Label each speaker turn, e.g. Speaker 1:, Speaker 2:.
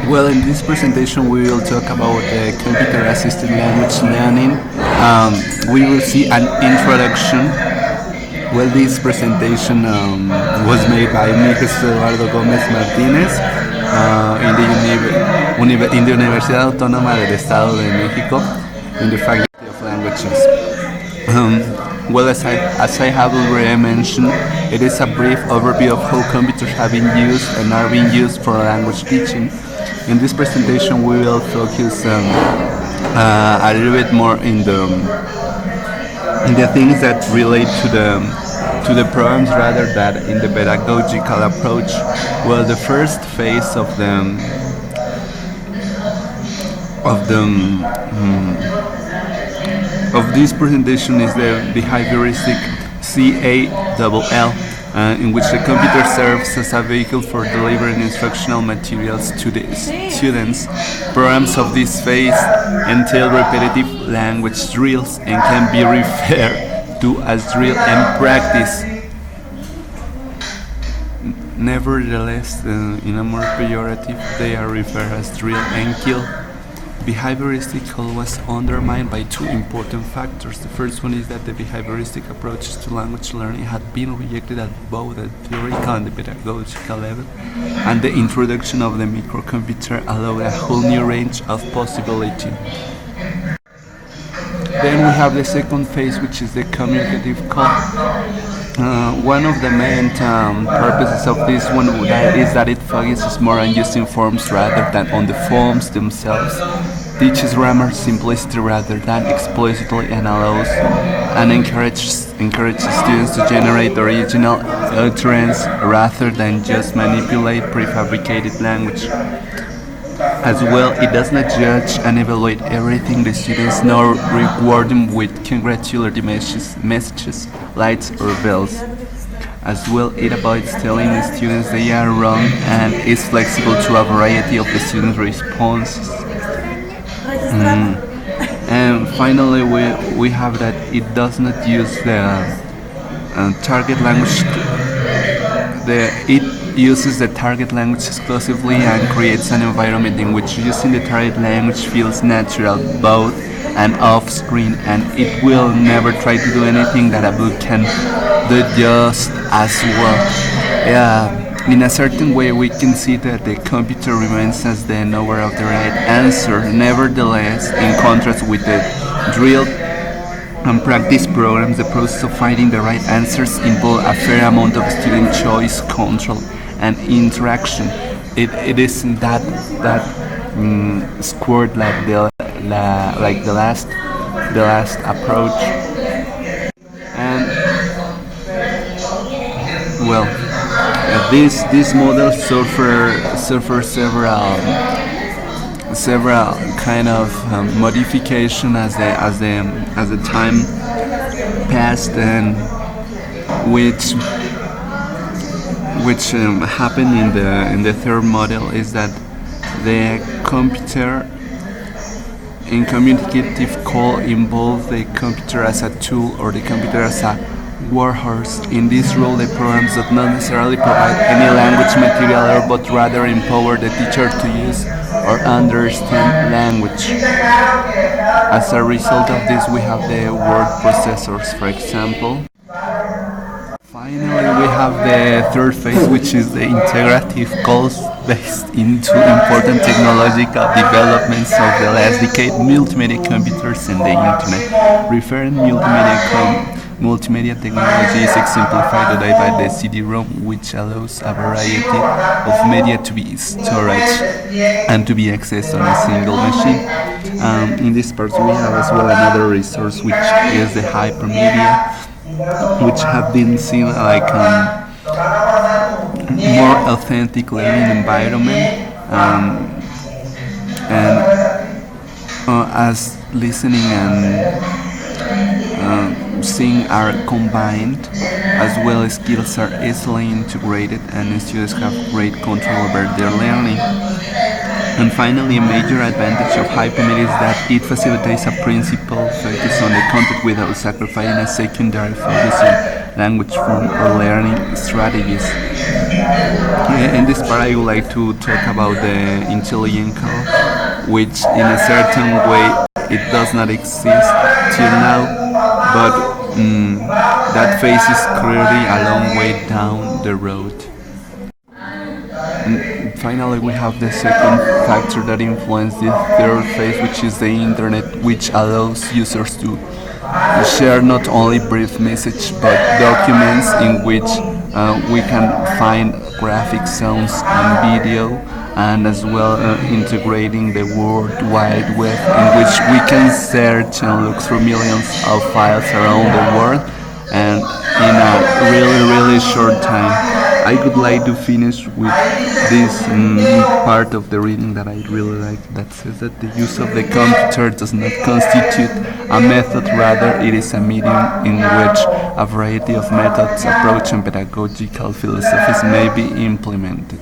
Speaker 1: Well, in this presentation, we will talk about computer-assisted language learning. We will see an introduction. Well, this presentation was made by me, Jesús Eduardo Gómez Martínez, in the Universidad Autónoma del Estado de México, in the Faculty of Languages. Well, as I have already mentioned, it is a brief overview of how computers have been used and are being used for language teaching. In this presentation, we will focus a little bit more in the things that relate to the programs rather than in the pedagogical approach. Well, the first phase of this presentation is the behavioristic CALL, in which the computer serves as a vehicle for delivering instructional materials to the students. Programs of this phase entail repetitive language drills and can be referred to as drill and practice. Nevertheless, in a more pejorative, they are referred as drill and kill. Behavioristic was undermined by two important factors. The first one is that the behavioristic approaches to language learning had been rejected at both the theoretical and the pedagogical level, and the introduction of the microcomputer allowed a whole new range of possibility. Then we have the second phase, which is the communicative call. One of the main purposes of this one is that it focuses more on using forms rather than on the forms themselves, teaches grammar simplicity rather than explicitly, and allows and encourages students to generate original utterance rather than just manipulate prefabricated language. As well, it does not judge and evaluate everything the students nor reward them with congratulatory messages, lights or bells. As well, it avoids telling the students they are wrong and is flexible to a variety of the students' responses. And finally, we have that it does not use the target language. It uses the target language exclusively and creates an environment in which using the target language feels natural, both and off-screen, and it will never try to do anything that a book can do just as well. In a certain way, we can see that the computer remains as the knower of the right answer. Nevertheless, in contrast with the drill and practice programs, the process of finding the right answers involves a fair amount of student choice, control, and interaction. It isn't that scored like the last approach. And well, this model suffer several kind of modification as the time passed, and which happened in the third model is that the computer in communicative call involves the computer as a tool or the computer as a warhorse. In this role, the programs do not necessarily provide any language material, but rather empower the teacher to use or understand language. As a result of this, we have the word processors, for example. Finally, we have the third phase, which is the integrative calls based into important technological developments of the last decade, multimedia computers and the internet. Referring multimedia technology is exemplified today by the CD-ROM, which allows a variety of media to be stored and to be accessed on a single machine. In this part, we have as well another resource, which is the hypermedia, which have been seen like more authentic learning environment, and as listening and seeing are combined, as well as skills are easily integrated, and students have great control over their learning. And finally, a major advantage of Hypermedia is that it facilitates a principal focus on the content without sacrificing a secondary focus on language form or learning strategies. In this part, I would like to talk about the intelligent call, which in a certain way it does not exist till now, but that phase is clearly a long way down the road. And finally, we have the second factor that influences the third phase, which is the internet, which allows users to share not only brief message but documents in which we can find graphic, sounds, and video, and as well integrating the World Wide Web, in which we can search and look through millions of files around the world, and in a really short time. I would like to finish with this part of the reading that I really like, that says that the use of the computer does not constitute a method, rather it is a medium in which a variety of methods, approach, and pedagogical philosophies may be implemented.